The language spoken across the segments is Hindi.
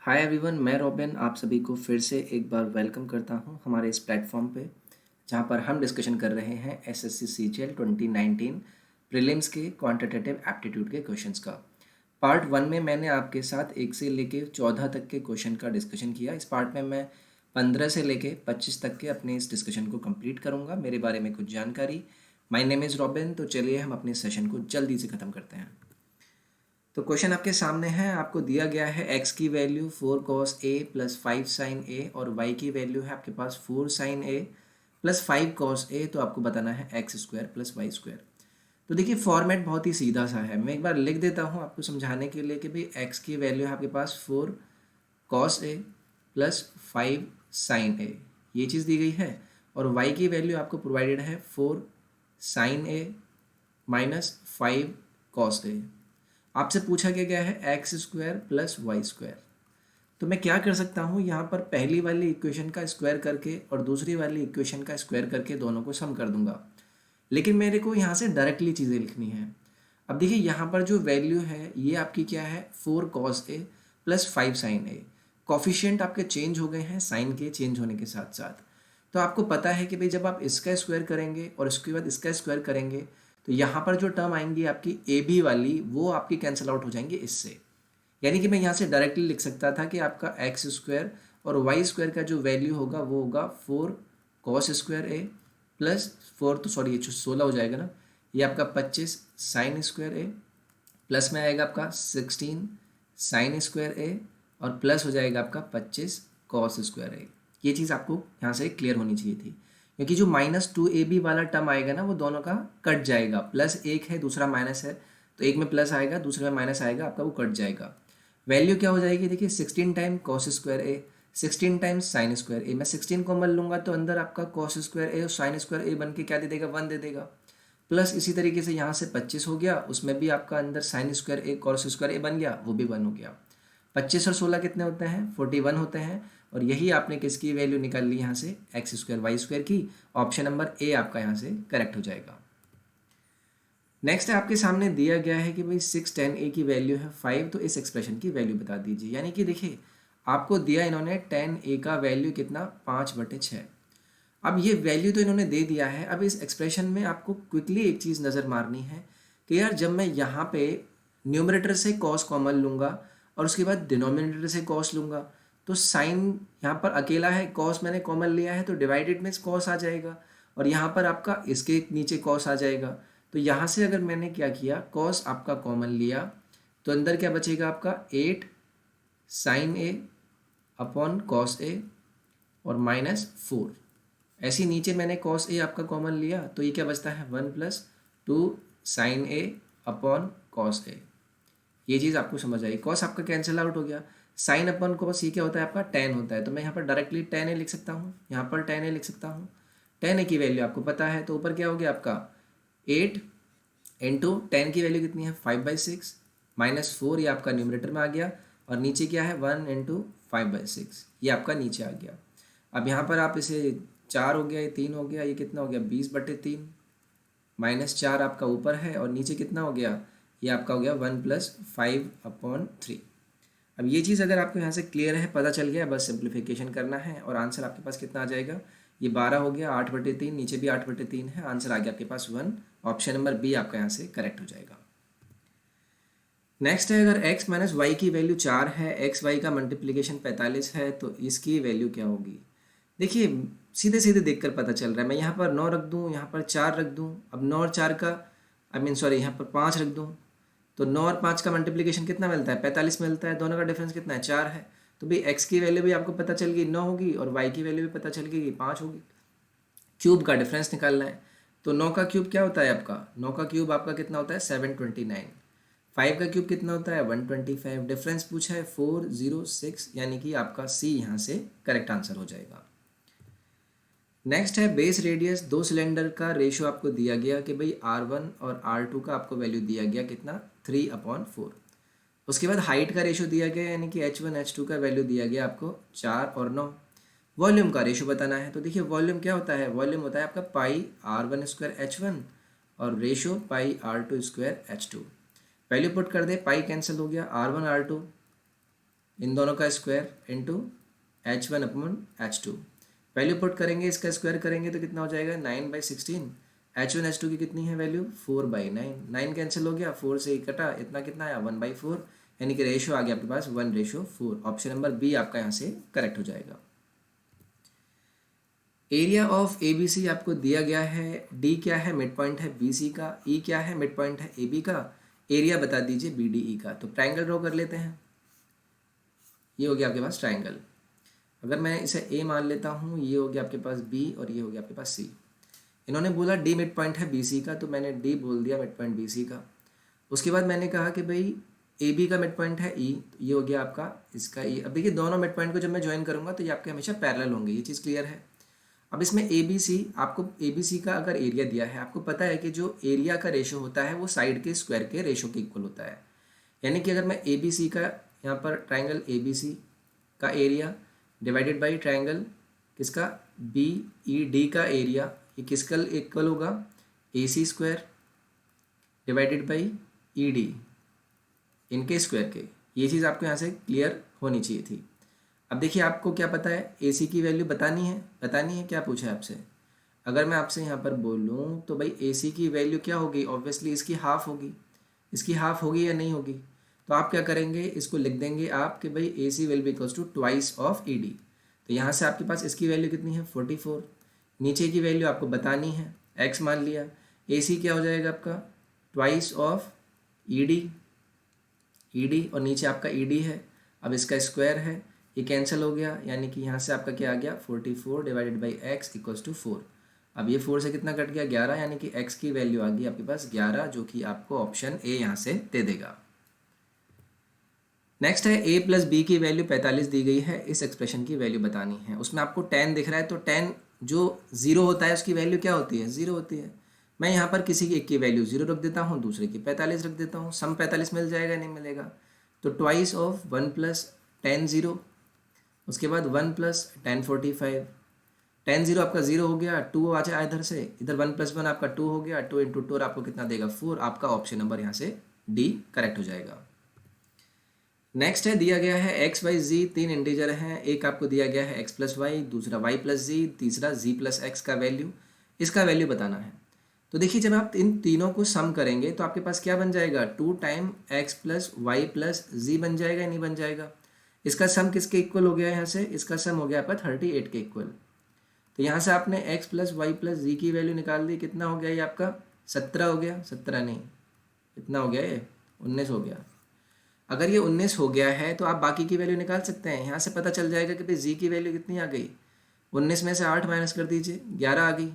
हाय एवरीवन, मैं रॉबिन आप सभी को फिर से एक बार वेलकम करता हूं हमारे इस प्लेटफॉर्म पे, जहां पर हम डिस्कशन कर रहे हैं एसएससी सीजीएल 2019 प्रीलिम्स के क्वांटिटेटिव एप्टीट्यूड के क्वेश्चंस का। पार्ट 1 में मैंने आपके साथ 1 से लेके 14 तक के क्वेश्चन का डिस्कशन किया। इस पार्ट में मैं 15 से लेके 25 तक के अपने इस डिस्कशन को कंप्लीट करूंगा। मेरे बारे में कुछ जानकारी। My name is robin. तो चलिए हम अपने सेशन को जल्दी से ख़त्म करते हैं। तो क्वेश्चन आपके सामने है, आपको दिया गया है x की value 4 cos a plus 5 sin a और y की वैल्यू है आपके पास 4 sin a plus 5 cos a। तो आपको बताना है x square plus y square. तो देखिए फॉर्मेट बहुत ही सीधा सा है, मैं एक बार लिख देता हूँ आपको समझाने के लिए कि भाई x की वैल्यू है आपके पास 4 cos a plus 5 sin a, ये चीज़ दी गई है। और y की वैल्यू आपको प्रोवाइडेड है 4 sin a minus 5 cos a। आपसे पूछा गया है x square plus y square. तो मैं क्या कर सकता हूँ, यहाँ पर पहली वाली इक्वेशन का स्क्वायर करके और दूसरी वाली इक्वेशन का स्क्वायर करके दोनों को सम कर दूंगा। लेकिन मेरे को यहाँ से डायरेक्टली चीज़ें लिखनी है। अब देखिए यहाँ पर जो वैल्यू है ये आपकी क्या है, 4 cos a plus 5 sin a। Coefficient आपके चेंज हो गए हैं साइन के चेंज होने के साथ साथ। तो आपको पता है कि भाई जब आप इसका स्क्वायर करेंगे और इसके बाद इसका स्क्वायर करेंगे तो यहाँ पर जो टर्म आएंगी आपकी ए बी वाली वो आपकी कैंसिल आउट हो जाएंगे इससे। यानी कि मैं यहाँ से डायरेक्टली लिख सकता था कि आपका एक्स स्क्वायर और वाई स्क्वायर का जो वैल्यू होगा वो होगा 4 cos स्क्वायर ए प्लस 4, तो सॉरी ये 16 हो जाएगा ना, ये आपका 25 साइन स्क्वायर ए प्लस में आएगा आपका 16 साइन स्क्वायर ए और प्लस हो जाएगा आपका 25 cos स्क्वायर ए। ये चीज़ आपको यहाँ से क्लियर होनी चाहिए थी, क्योंकि जो -2ab वाला टर्म आएगा ना वो दोनों का कट जाएगा। प्लस एक है दूसरा माइनस है, तो एक में प्लस आएगा दूसरे में माइनस आएगा, आपका वो कट जाएगा। वैल्यू क्या हो जाएगी, देखिए 16 टाइम cos स्क्वायर ए 16 टाइम्स साइन स्क्वायर ए। मैं 16 कॉमन लूँगा तो अंदर आपका cos स्क्वायर ए और साइन स्क्वायर ए बन के क्या दे देगा, 1 दे देगा। प्लस इसी तरीके से यहाँ से 25 हो गया, उसमें भी आपका अंदर साइन स्क्वायर ए cos स्क्वायर ए बन गया, वो भी 1 हो गया। 25 और 16 कितने होते हैं, 41 होते हैं। और यही आपने किसकी वैल्यू निकाल ली यहाँ से, एक्स स्क्वायर वाई स्क्वायर की। ऑप्शन नंबर ए आपका यहाँ से करेक्ट हो जाएगा। नेक्स्ट आपके सामने दिया गया है कि भाई 6tan a की वैल्यू है 5, तो इस एक्सप्रेशन की वैल्यू बता दीजिए। यानी कि देखिए आपको दिया इन्होंने tan a का वैल्यू कितना, 5/6। अब ये वैल्यू तो इन्होंने दे दिया है। अब इस एक्सप्रेशन में आपको क्विकली एक चीज़ नज़र मारनी है कि यार जब मैं यहाँ पे न्यूमरेटर से कॉस कॉमन लूँगा और उसके बाद डिनोमिनेटर से कॉस लूँगा तो साइन यहाँ पर अकेला है, कॉस मैंने कॉमन लिया है तो डिवाइडेड में कॉस आ जाएगा और यहाँ पर आपका इसके नीचे कॉस आ जाएगा। तो यहाँ से अगर मैंने क्या किया, कॉस आपका कॉमन लिया तो अंदर क्या बचेगा आपका 8 sign A upon cos A और -4। ऐसे नीचे मैंने cos a आपका कॉमन लिया तो ये क्या बचता है, 1 + 2 sine a upon cos a। ये चीज़ आपको समझ आई। cos आपका कैंसिल आउट हो गया, साइन अपॉन cos ये क्या होता है आपका tan होता है। तो मैं यहाँ पर डायरेक्टली tan a लिख सकता हूँ, यहाँ पर tan a लिख सकता हूँ। tan a की वैल्यू आपको पता है, तो ऊपर क्या हो गया आपका 8 इंटू tan की वैल्यू कितनी है 5/6 -4, ये आपका न्यूमरेटर में आ गया और नीचे क्या है 1 इंटू 5/6, ये आपका नीचे आ गया। अब यहाँ पर आप इसे 4 हो गया, ये 3 हो गया, ये कितना हो गया 20/3 -4 आपका ऊपर है और नीचे कितना हो गया, ये आपका हो गया 1 + 5/3। अब ये चीज़ अगर आपको यहाँ से क्लियर है, पता चल गया, बस सिंप्लीफिकेशन करना है और आंसर आपके पास कितना आ जाएगा, ये 12 हो गया, 8/3 नीचे भी 8/3 है, आंसर आ गया आपके पास 1। ऑप्शन नंबर बी आपका यहाँ से करेक्ट हो जाएगा। नेक्स्ट है, अगर x - y की वैल्यू 4 है, x y का मल्टीप्लिकेशन 45 है, तो इसकी वैल्यू क्या होगी। देखिए सीधे सीधे देखकर पता चल रहा है। मैं यहाँ पर 9 रख दूँ, यहाँ पर 4 रख दूँ। अब 9 और 4 का सॉरी यहाँ पर 5 रख दूँ तो 9 और 5 का मल्टीप्लिकेशन कितना मिलता है, 45 मिलता है। दोनों का डिफरेंस कितना है, 4 है। तो भाई x की वैल्यू भी आपको पता चल गई 9 होगी और y की वैल्यू भी पता चल गई 5 होगी। क्यूब का डिफरेंस निकालना है तो 9 का क्यूब क्या होता है आपका, 9 का क्यूब आपका कितना होता है 729। 5 का क्यूब कितना होता है 125। डिफरेंस पूछा है 406, यानी कि आपका सी यहाँ से करेक्ट आंसर हो जाएगा। नेक्स्ट है बेस रेडियस, दो सिलेंडर का रेशियो आपको दिया गया कि भाई R1 और R2 का आपको वैल्यू दिया गया कितना 3/4। उसके बाद हाइट का रेशियो दिया गया, यानी कि H1 H2 का वैल्यू दिया गया आपको 4 और 9। वॉल्यूम का रेशियो बताना है, तो देखिए वॉल्यूम क्या होता है, वॉल्यूम होता है आपका πr1² H1 और ratio πr2² H2। Value put कर दे, पाई कैंसिल हो गया, R1 R2 इन दोनों का square into H1/H2। Value put करेंगे, इसका स्क्वायर करेंगे तो कितना हो जाएगा 9/16। H1 H2 की कितनी है वैल्यू 4/9। 9 कैंसिल हो गया, 4 से ही कटा, इतना कितना आया 1/4, यानी कि रेशो आ गया आपके पास 1:4। ऑप्शन नंबर बी आपका यहाँ से करेक्ट हो जाएगा। Area of A B C आपको दिया गया है, डी क्या है मिड पॉइंट है बी सी का, ई क्या है मिड पॉइंट है ए बी का, एरिया बता दीजिए बी डी ई का। तो ट्राइंगल ड्रॉ कर लेते हैं। ये हो गया आपके पास ट्राइंगल। अगर मैं इसे ए मान लेता हूँ, ये हो गया आपके पास बी और ये हो गया आपके पास सी। इन्होंने बोला डी मिड पॉइंट है बी सी का, तो मैंने डी बोल दिया मिड पॉइंट बी सी का। उसके बाद मैंने कहा कि भाई ए बी का मिड पॉइंट है ई, तो ये हो गया आपका इसका ई। अब देखिए दोनों मिड पॉइंट को जब मैं ज्वाइन करूँगा तो ये आपके हमेशा पैरेलल होंगे, ये चीज़ क्लियर है। अब इसमें ए बी सी, आपको ए बी सी का अगर एरिया दिया है, आपको पता है कि जो एरिया का रेशो होता है वो साइड के स्क्वायर के रेशो के इक्वल होता है। यानी कि अगर मैं ए बी सी का यहाँ पर ट्राइंगल ए बी सी का एरिया डिवाइडेड बाई ट्राइंगल किसका बी ई डी का एरिया, ये किसका इक्वल होगा A C square divided by E D, इनके स्क्वायर के। ये चीज़ आपको यहाँ से क्लियर होनी चाहिए थी। अब देखिए आपको क्या पता है, ए सी की वैल्यू बतानी है, क्या पूछा है आपसे। अगर मैं आपसे यहाँ पर बोलूँ तो भाई ए सी की वैल्यू क्या होगी, ऑब्वियसली इसकी हाफ होगी। इसकी हाफ होगी या नहीं होगी, तो आप क्या करेंगे, इसको लिख देंगे आप कि भाई A C will be equals to twice of E D. तो यहाँ से आपके पास इसकी वैल्यू कितनी है 44, नीचे की वैल्यू आपको बतानी है, एक्स मान लिया। ए सी क्या हो जाएगा आपका ट्वाइस ऑफ ई डी और नीचे आपका ई डी है। अब इसका स्क्वायर है, ये कैंसिल हो गया, यानी कि यहाँ से आपका क्या आ गया 44 divided by x equals to 4। अब ये 4 से कितना कट गया 11, यानी कि x की वैल्यू आ गई आपके पास 11, जो कि आपको ऑप्शन ए यहाँ से दे देगा। नेक्स्ट है a प्लस बी की वैल्यू 45 दी गई है, इस एक्सप्रेशन की वैल्यू बतानी है। उसमें आपको 10 दिख रहा है, तो 10 जो 0 होता है उसकी वैल्यू क्या होती है 0 होती है। मैं यहाँ पर किसी एक की वैल्यू 0 रख देता हूँ, दूसरे की 45 रख देता हूँ, सम 45 मिल जाएगा नहीं मिलेगा। तो ट्वाइस ऑफ 1 प्लस 10 0, उसके बाद 1 प्लस 10 45, 10 0 आपका 0 हो गया, 2 आ जाए इधर से, इधर 1 प्लस 1 आपका 2 हो गया, 2 इंटू 2 आपको कितना देगा 4। आपका ऑप्शन नंबर यहाँ से डी करेक्ट हो जाएगा। नेक्स्ट है दिया गया है एक्स वाई जी, 3 इंटीजर हैं, एक आपको दिया गया है एक्स प्लस वाई, दूसरा वाई प्लस जी, तीसरा जी प्लस एक्स का वैल्यू, इसका वैल्यू बताना है। तो देखिए जब आप इन तीनों को सम करेंगे तो आपके पास क्या बन जाएगा 2 time X plus Y plus Z बन जाएगा, नहीं बन जाएगा। इसका सम किसके इक्वल हो गया यहाँ से, इसका सम हो गया आपका 38 के इक्वल। तो यहाँ से आपने x प्लस वाई प्लस जी की वैल्यू निकाल दी, कितना हो गया ये आपका 17 हो गया, 17 नहीं कितना हो गया ये 19 हो गया। अगर ये 19 हो गया है तो आप बाकी की वैल्यू निकाल सकते हैं, यहाँ से पता चल जाएगा कि भाई जी की वैल्यू कितनी आ गई, 19 में से 8 माइनस कर दीजिए 11 आ गई।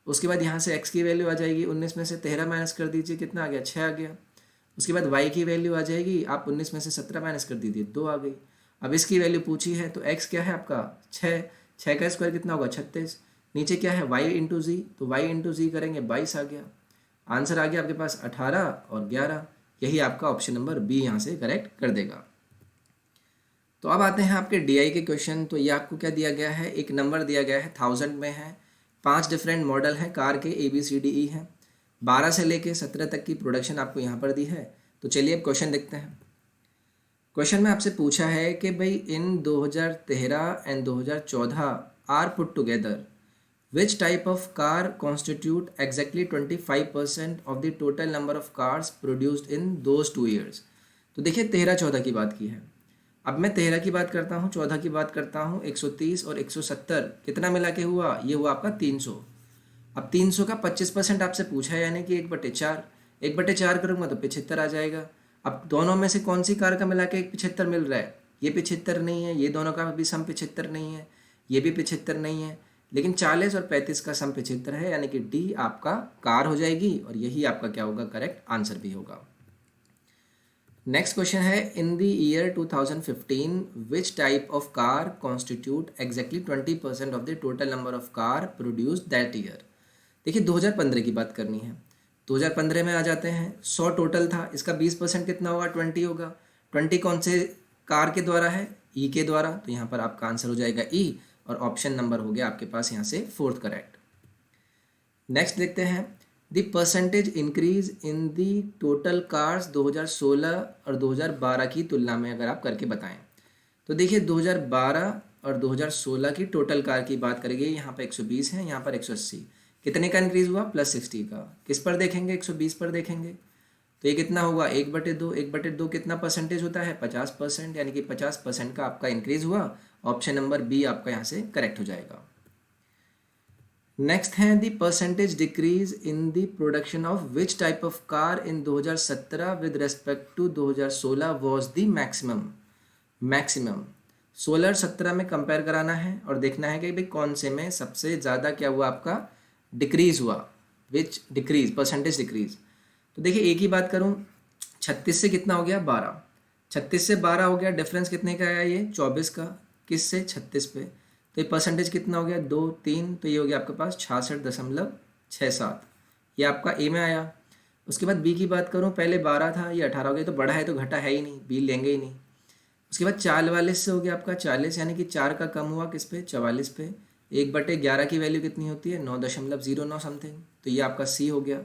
उसके बाद यहाँ से x की वैल्यू आ जाएगी, 19 में से 13 माइनस कर दीजिए कितना आ गया 6 आ गया। उसके बाद y की वैल्यू आ जाएगी, आप 19 में से 17 माइनस कर दीजिए 2 आ गई। अब इसकी वैल्यू पूछी है तो x क्या है आपका 6, 6 का स्क्वायर कितना होगा 36, नीचे क्या है y इंटू जी, तो y इंटू जी करेंगे 22 आ गया। आंसर आ गया आपके पास 18 और 11, यही आपका ऑप्शन नंबर बी यहाँ से करेक्ट कर देगा। तो अब आते हैं आपके डीआई के क्वेश्चन। तो ये आपको क्या दिया गया है, एक नंबर दिया गया है 1000 में है, 5 डिफरेंट मॉडल हैं कार के ABCDE हैं, 12 से लेके 17 तक की प्रोडक्शन आपको यहाँ पर दी है। तो चलिए अब क्वेश्चन देखते हैं। क्वेश्चन में आपसे पूछा है कि भाई in 2013 and 2014 are put together which type of car constitute exactly 25% of the total number of cars produced in those 2 years। तो देखिए 13-14 की बात की है, अब मैं 13 की बात करता हूँ 14 की बात करता हूँ, 130 और 170 कितना मिला के हुआ, ये हुआ आपका 300। अब 300 का 25% आपसे पूछा है, यानी कि 1/4, 1/4 करूँगा तो 75 आ जाएगा। अब दोनों में से कौन सी कार का मिला के 75 मिल रहा है, ये 75 नहीं है, ये दोनों का भी सम 75 नहीं है, ये भी 75 नहीं है, लेकिन 40 और 35 का सम 75 है, यानी कि डी आपका कार हो जाएगी और यही आपका क्या होगा करेक्ट आंसर भी होगा। नेक्स्ट क्वेश्चन है in the year 2015 which type of car constitute exactly 20% of the total number of car produced that year. देखिए 2015 की बात करनी है, 2015 में आ जाते हैं, 100 टोटल था, इसका 20% कितना होगा 20 होगा। 20 कौन से कार के द्वारा है, ई के द्वारा, तो यहाँ पर आपका आंसर हो जाएगा ई और ऑप्शन नंबर हो गया आपके पास यहाँ से 4th करेक्ट। नेक्स्ट देखते हैं the percentage increase in the total cars 2016 और 2012 की तुलना में अगर आप करके बताएं। तो देखिए 2012 और 2016 की टोटल कार की बात करेंगे, यहाँ पर 120 है, यहाँ पर 180। कितने का इंक्रीज़ हुआ? +60 का। किस पर देखेंगे? 120 पर देखेंगे। तो ये कितना होगा? 1/2। 1/2 कितना परसेंटेज होता है? 50%, यानी कि 50% का आपका इंक्रीज़ हुआ। ऑप्शन नंबर बी आपका यहाँ से करेक्ट हो जाएगा। नेक्स्ट है the percentage decrease in the production of which type of car in 2017 with respect to 2016 was the maximum 16-17 में कंपेयर कराना है और देखना है कि भाई कौन से में सबसे ज़्यादा क्या हुआ आपका डिक्रीज़ हुआ, विच डिक्रीज, परसेंटेज डिक्रीज। तो देखिए एक ही बात करूँ, 36 से कितना हो गया? 12। 36 से 12 हो गया, डिफरेंस कितने का आया? ये 24 का। किस से? 36 पे। तो ये परसेंटेज कितना हो गया? 2, 3, तो ये हो गया आपके पास 66.67। ये आपका ए में आया। उसके बाद बी की बात करूँ, पहले 12 था, ये 18 हो गया, तो बढ़ा है तो घटा है ही नहीं, बी लेंगे ही नहीं। उसके बाद 44 से हो गया आपका 40, यानी कि 4 का कम हुआ किस पे? 44 पे। 1/11 की वैल्यू कितनी होती है? 9.09 समथिंग, तो ये आपका सी हो गया।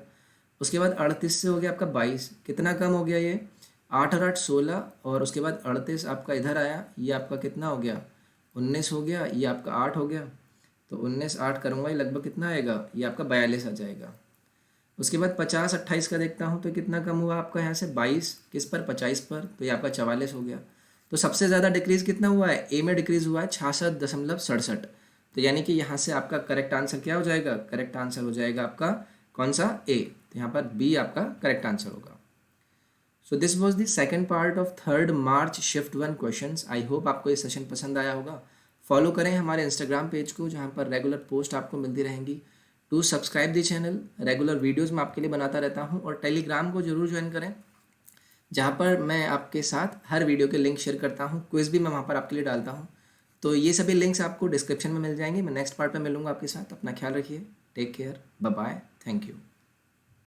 उसके बाद 38 से हो गया आपका 22, कितना कम हो गया ये? 8 और 8 16, और उसके बाद 38 आपका इधर आया, ये आपका कितना हो गया? 19 हो गया, ये आपका 8 हो गया। तो 19 8 करूँगा, ये लगभग कितना आएगा? ये आपका 42 आ जाएगा। उसके बाद 50 28 का देखता हूँ, तो कितना कम हुआ आपका यहाँ से? 22 किस पर? 25 पर, तो ये आपका 44 हो गया। तो सबसे ज़्यादा डिक्रीज़ कितना हुआ है? ए में डिक्रीज़ हुआ है 66.67। तो यानी कि यहाँ से आपका करेक्ट आंसर क्या हो जाएगा? करेक्ट आंसर हो जाएगा आपका कौन सा? ए। तो यहाँ पर बी आपका करेक्ट आंसर होगा। So this was the second part of 3rd March shift 1 questions. I hope आपको ये सेशन पसंद आया होगा। फॉलो करें हमारे इंस्टाग्राम पेज को, जहाँ पर रेगुलर पोस्ट आपको मिलती रहेंगी। To subscribe the channel, regular videos मैं आपके लिए बनाता रहता हूँ। और टेलीग्राम को जरूर ज्वाइन करें, जहाँ पर मैं आपके साथ हर वीडियो के लिंक शेयर करता हूँ। क्विज़ भी मैं वहाँ पर आपके लिए डालता हूँ। तो ये सभी लिंक्स आपको डिस्क्रिप्शन में मिल जाएंगे। मैं नेक्स्ट पार्ट में मिलूँगा आपके साथ। अपना ख्याल रखिए। Take care. Bye bye. Thank you.